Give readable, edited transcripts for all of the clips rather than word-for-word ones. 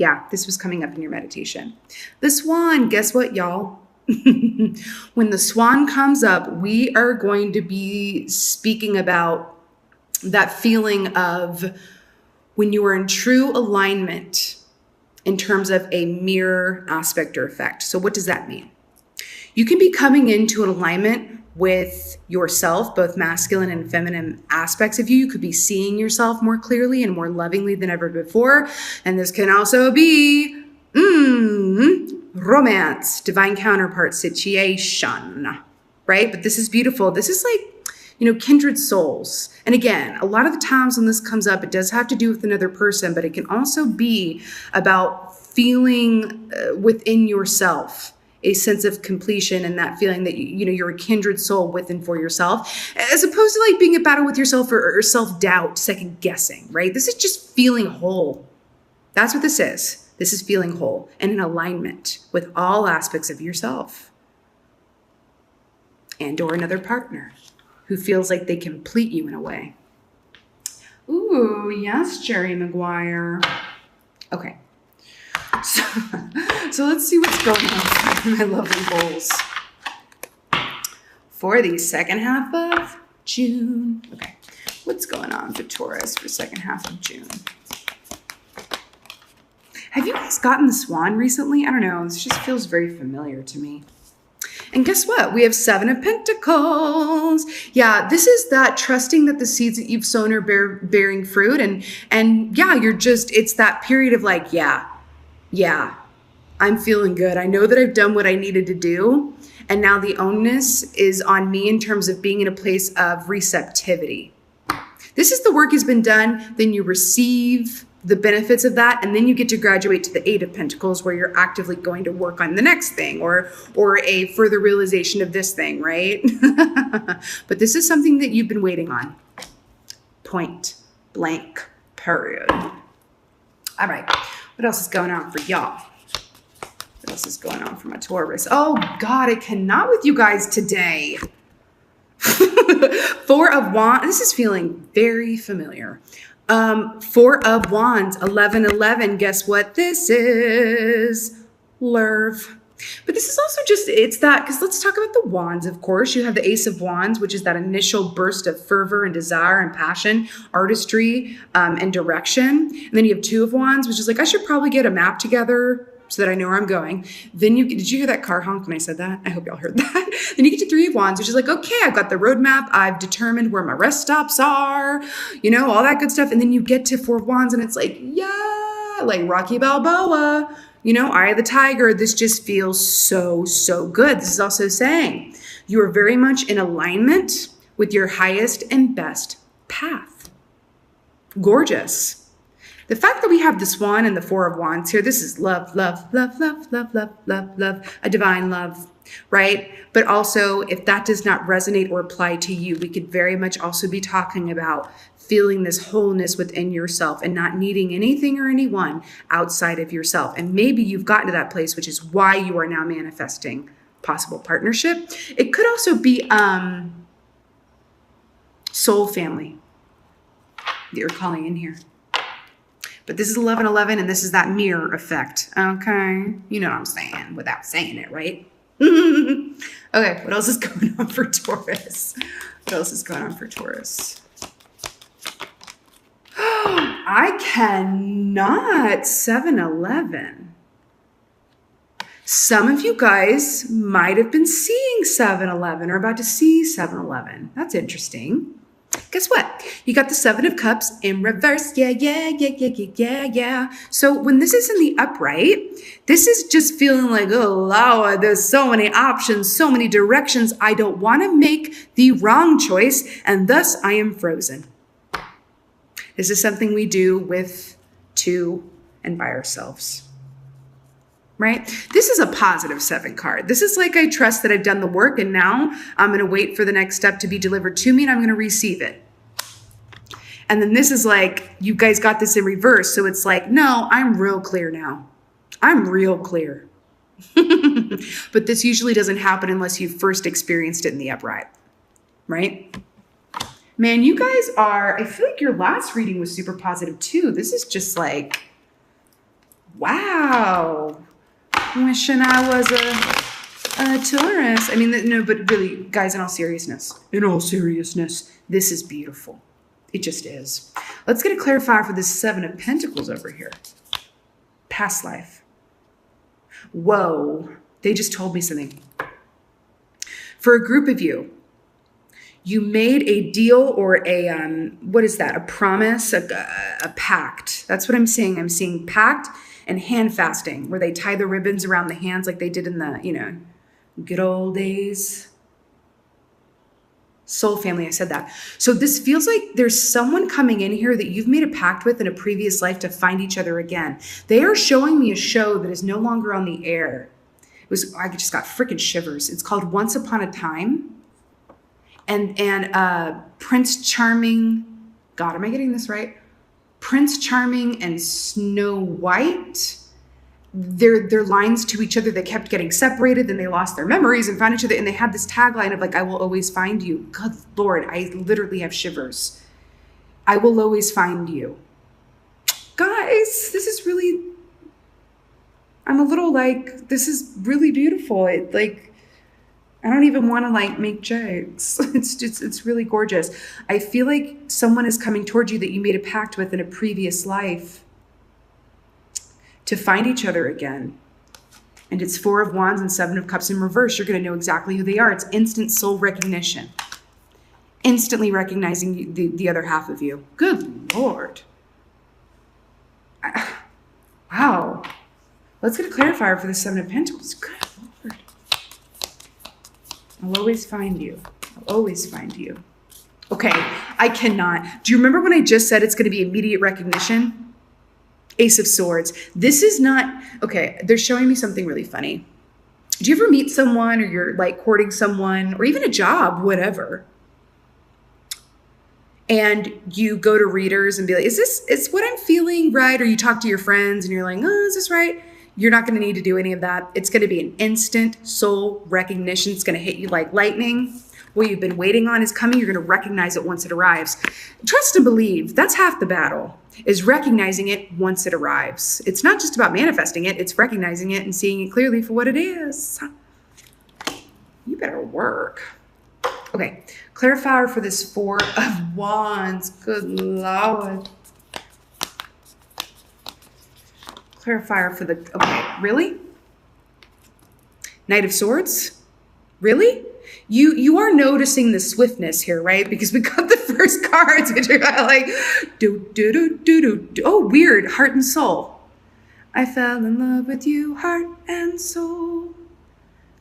Yeah, this was coming up in your meditation. The swan, guess what, y'all? When the swan comes up, we are going to be speaking about that feeling of when you are in true alignment in terms of a mirror aspect or effect. So what does that mean? You can be coming into an alignment with yourself, both masculine and feminine aspects of you. You could be seeing yourself more clearly and more lovingly than ever before. And this can also be romance, divine counterpart situation, right? But this is beautiful. This is like, kindred souls. And again, a lot of the times when this comes up, it does have to do with another person, but it can also be about feeling within yourself a sense of completion and that feeling that you're a kindred soul with and for yourself, as opposed to like being at battle with yourself or self-doubt, second guessing, right? This is just feeling whole. That's what this is. This is feeling whole and in alignment with all aspects of yourself and or another partner who feels like they complete you in a way. Ooh, yes, Jerry Maguire. Okay. So let's see what's going on in my lovely bowls for the second half of June. Okay, what's going on for Taurus for second half of June? Have you guys gotten the swan recently? I don't know. This just feels very familiar to me. And guess what? We have 7 of Pentacles. Yeah, this is that trusting that the seeds that you've sown are bearing fruit. And yeah, it's that period of like, yeah, I'm feeling good. I know that I've done what I needed to do. And now the onus is on me in terms of being in a place of receptivity. This is the work has been done. Then you receive the benefits of that. And then you get to graduate to the 8 of Pentacles where you're actively going to work on the next thing or a further realization of this thing, right? But this is something that you've been waiting on. Point blank, period. All right. What else is going on for y'all? What else is going on for my Taurus? Oh, God, I cannot with you guys today. 4 of Wands. This is feeling very familiar. 4 of Wands, 11. Guess what this is? Love. But this is also it's that, because let's talk about the wands, of course. You have the Ace of Wands, which is that initial burst of fervor and desire and passion, artistry, and direction. And then you have 2 of Wands, which is like, I should probably get a map together so that I know where I'm going. Then did you hear that car honk when I said that? I hope y'all heard that. Then you get to 3 of Wands, which is like, okay, I've got the roadmap. I've determined where my rest stops are, all that good stuff. And then you get to 4 of Wands and it's like, yeah, like Rocky Balboa, Eye of the Tiger. This just feels so, so good. This is also saying you are very much in alignment with your highest and best path. Gorgeous. The fact that we have the swan and the 4 of Wands here, this is love, a divine love, right? But also, if that does not resonate or apply to you, we could very much also be talking about feeling this wholeness within yourself and not needing anything or anyone outside of yourself. And maybe you've gotten to that place, which is why you are now manifesting possible partnership. It could also be soul family that you're calling in here. But this is 11, and this is that mirror effect. Okay. You know what I'm saying without saying it, right? Okay. What else is going on for Taurus? What else is going on for Taurus? I cannot. 7-11. Some of you guys might have been seeing 7-11 or about to see 7-11. That's interesting. Guess what? You got the 7 of Cups in reverse. Yeah. So when this is in the upright, this is just feeling like, oh, Lord, there's so many options, so many directions. I don't want to make the wrong choice, and thus I am frozen. This is something we do with, to, and by ourselves. Right? This is a positive 7 card. This is like, I trust that I've done the work and now I'm going to wait for the next step to be delivered to me and I'm going to receive it. And then this is like, you guys got this in reverse. So it's like, no, I'm real clear now. I'm real clear. But this usually doesn't happen unless you've first experienced it in the upright. Right? Man, you guys are, I feel like your last reading was super positive too. This is just like, Wow. Wishing I was a Taurus. I mean, no, but really, guys, in all seriousness, this is beautiful. It just is. Let's get a clarifier for this Seven of Pentacles over here. Past life. Whoa. They just told me something. For a group of you, you made a deal or a, what is that? A promise, a pact. That's what I'm seeing. I'm seeing pact and hand fasting, where they tie the ribbons around the hands like they did in the, good old days. Soul family, I said that. So this feels like there's someone coming in here that you've made a pact with in a previous life to find each other again. They are showing me a show that is no longer on the air. I just got freaking shivers. It's called Once Upon a Time. And Prince Charming, God, am I getting this right? Prince Charming and Snow White, their lines to each other, they kept getting separated, then they lost their memories and found each other, and they had this tagline of like, I will always find you. Good Lord, I literally have shivers. I will always find you. Guys, this is really, I'm a little like, this is really beautiful. I don't even want to make jokes. It's really gorgeous. I feel like someone is coming towards you that you made a pact with in a previous life to find each other again. And it's Four of Wands and Seven of Cups in reverse. You're going to know exactly who they are. It's instant soul recognition. Instantly recognizing the other half of you. Good Lord. Wow. Let's get a clarifier for the Seven of Pentacles. Good Lord. I'll always find you. I'll always find you. Okay, I cannot. Do you remember when I just said it's going to be immediate recognition? Ace of Swords. This is not, okay, they're showing me something really funny. Do you ever meet someone or you're courting someone or even a job, whatever, and you go to readers and be like, is what I'm feeling right? Or you talk to your friends and you're like, oh, is this right? You're not going to need to do any of that. It's going to be an instant soul recognition. It's going to hit you like lightning. What you've been waiting on is coming. You're going to recognize it once it arrives. Trust and believe. That's half the battle, is recognizing it once it arrives. It's not just about manifesting it. It's recognizing it and seeing it clearly for what it is. You better work. Okay. Clarifier for this Four of Wands. Good Lord. Clarifier for the, okay, really? Knight of Swords? Really? You are noticing the swiftness here, right? Because we got the first cards, which are like, oh, weird, heart and soul. I fell in love with you, heart and soul.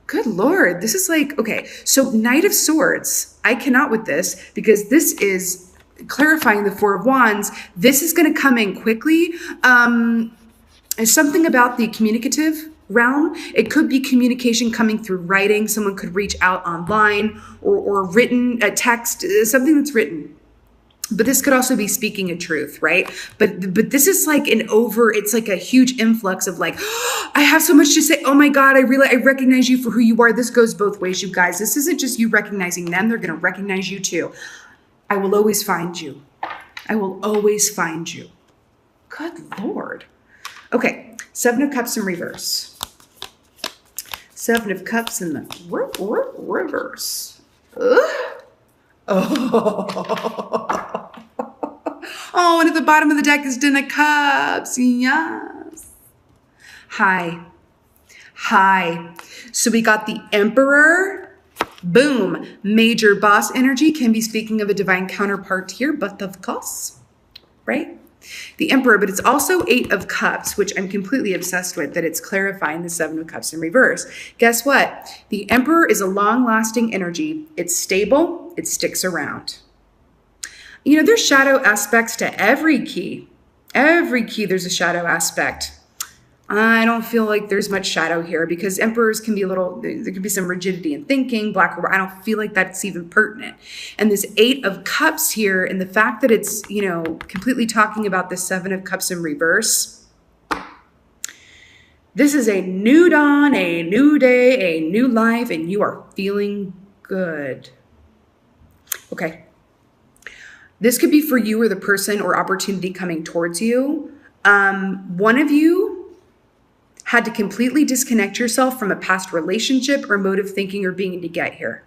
Good Lord, this is like, okay, so Knight of Swords, I cannot with this because this is clarifying the Four of Wands. This is going to come in quickly. There's something about the communicative realm. It could be communication coming through writing. Someone could reach out online or written, a text, something that's written. But this could also be speaking a truth, right? But this is like it's like a huge influx of like, oh, I have so much to say. Oh my God, I recognize you for who you are. This goes both ways, you guys. This isn't just you recognizing them. They're going to recognize you too. I will always find you. I will always find you. Good Lord. Okay, Seven of Cups in reverse. Seven of Cups in the reverse. Oh. Oh, and at the bottom of the deck is Ten of Cups. Yes. Hi. So we got the Emperor. Boom. Major boss energy. Can be speaking of a divine counterpart here, but of course, right? The Emperor, but it's also Eight of Cups, which I'm completely obsessed with, that it's clarifying the Seven of Cups in reverse. Guess what? The Emperor is a long-lasting energy. It's stable. It sticks around. There's shadow aspects to every key. Every key, there's a shadow aspect. I don't feel like there's much shadow here because emperors can be there can be some rigidity in thinking, black or white. I don't feel like that's even pertinent. And this Eight of Cups here, and the fact that it's, completely talking about the Seven of Cups in reverse. This is a new dawn, a new day, a new life, and you are feeling good. Okay. This could be for you or the person or opportunity coming towards you. One of you had to completely disconnect yourself from a past relationship or mode of thinking or being to get here.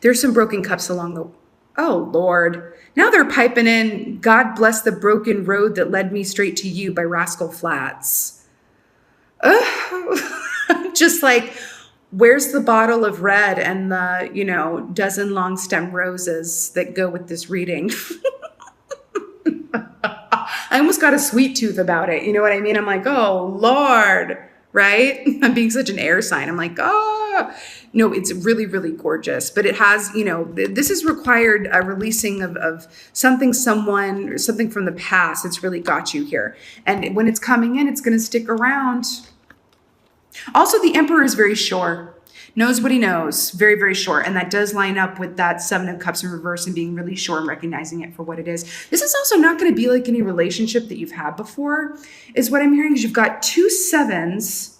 There's some broken cups along the... Oh, Lord. Now they're piping in, God bless the broken road that led me straight to you by Rascal Flatts. Just like, where's the bottle of red and the, dozen long stem roses that go with this reading? I almost got a sweet tooth about it. You know what I mean? I'm like, oh, Lord, right? I'm being such an air sign. I'm like, oh, no, it's really, really gorgeous. But it has, this has required a releasing of something, someone, or something from the past. It's really got you here. And when it's coming in, it's going to stick around. Also, the Emperor is very sure. Knows what he knows, very, very sure. And that does line up with that Seven of Cups in reverse and being really sure and recognizing it for what it is. This is also not going to be like any relationship that you've had before, is what I'm hearing, because you've got 2 7s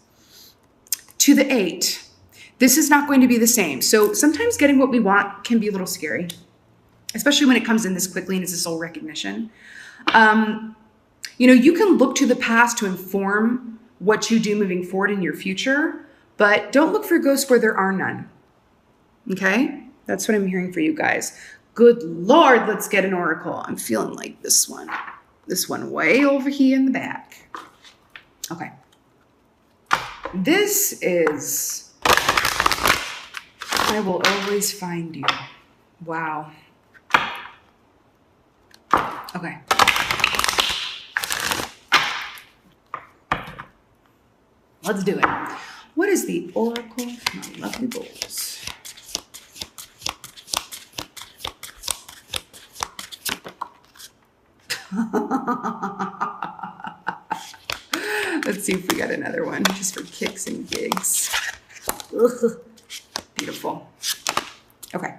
to the 8. This is not going to be the same. So sometimes getting what we want can be a little scary, especially when it comes in this quickly and it's a soul recognition. You can look to the past to inform what you do moving forward in your future, but don't look for ghosts where there are none. Okay? That's what I'm hearing for you guys. Good Lord, let's get an oracle. I'm feeling like this one. This one way over here in the back. Okay. This is, I will always find you. Wow. Okay. Let's do it. What is the oracle for my lovely bulls? Let's see if we got another one just for kicks and gigs. Ugh. Beautiful. Okay.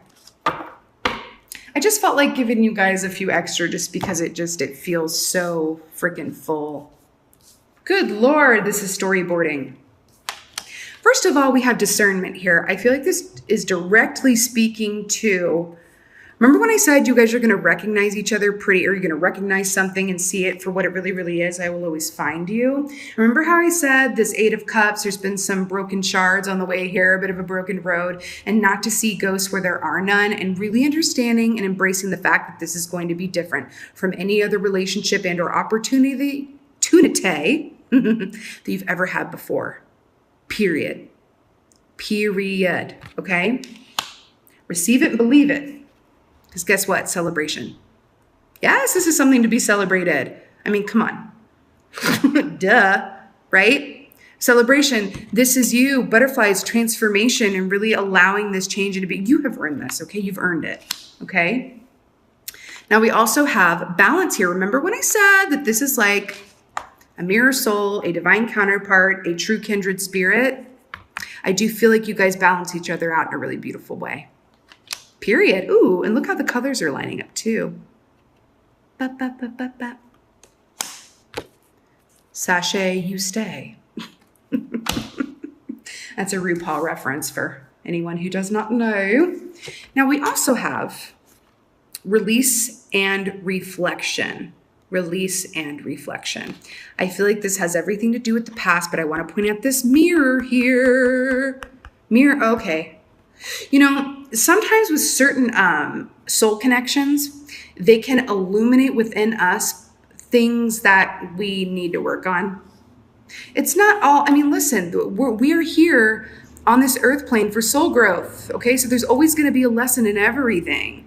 I just felt like giving you guys a few extra just because it feels so freaking full. Good Lord, this is storyboarding. First of all, we have discernment here. I feel like this is directly speaking to, remember when I said you guys are going to recognize each other or you're going to recognize something and see it for what it really, really is? I will always find you. Remember how I said this 8 of Cups, there's been some broken shards on the way here, a bit of a broken road, and not to see ghosts where there are none, and really understanding and embracing the fact that this is going to be different from any other relationship and or opportunity that you've ever had before. Period. Okay? Receive it and believe it. Because guess what? Celebration. Yes, this is something to be celebrated. I mean, come on. Duh, right? Celebration. This is you. Butterflies, transformation, and really allowing this change into being. You have earned this, okay? You've earned it, okay? Now, we also have balance here. Remember when I said that this is like a mirror soul, a divine counterpart, a true kindred spirit? I do feel like you guys balance each other out in a really beautiful way. Period. Ooh, and look how the colors are lining up too. Sachet, you stay. That's a RuPaul reference for anyone who does not know. Now we also have release and reflection. Release and reflection. I feel like this has everything to do with the past, but I want to point out this mirror here. Mirror, okay. Sometimes with certain soul connections, they can illuminate within us things that we need to work on. It's not all, listen, we are here on this earth plane for soul growth, okay? So there's always going to be a lesson in everything.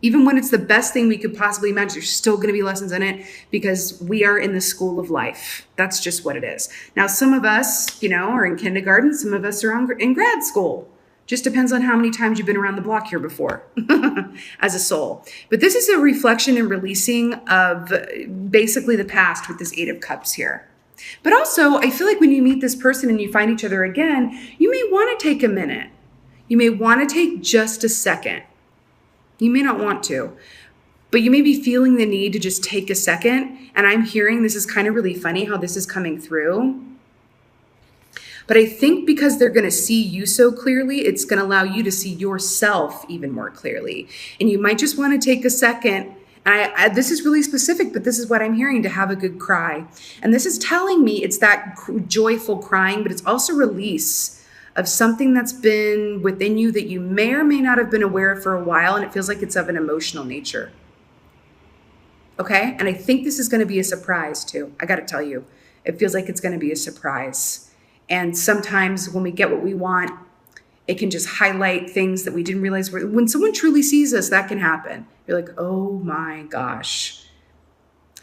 Even when it's the best thing we could possibly imagine, there's still going to be lessons in it because we are in the school of life. That's just what it is. Now, some of us, are in kindergarten. Some of us are in grad school. Just depends on how many times you've been around the block here before as a soul. But this is a reflection and releasing of basically the past with this 8 of Cups here. But also, I feel like when you meet this person and you find each other again, you may want to take a minute. You may want to take just a second. You may not want to, but you may be feeling the need to just take a second. And I'm hearing, this is kind of really funny how this is coming through. But I think because they're going to see you so clearly, it's going to allow you to see yourself even more clearly. And you might just want to take a second And this is really specific, but this is what I'm hearing, to have a good cry. And this is telling me it's that joyful crying, but it's also release of something that's been within you that you may or may not have been aware of for a while. And it feels like it's of an emotional nature. Okay. And I think this is going to be a surprise too. I got to tell you, it feels like it's going to be a surprise. And sometimes when we get what we want, it can just highlight things that we didn't realize were. When someone truly sees us, that can happen. You're like, oh my gosh.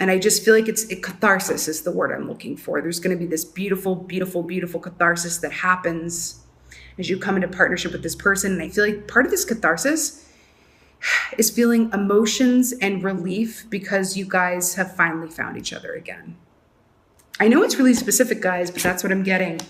And I just feel like catharsis is the word I'm looking for. There's going to be this beautiful, beautiful, beautiful catharsis that happens as you come into partnership with this person. And I feel like part of this catharsis is feeling emotions and relief because you guys have finally found each other again. I know it's really specific, guys, but that's what I'm getting.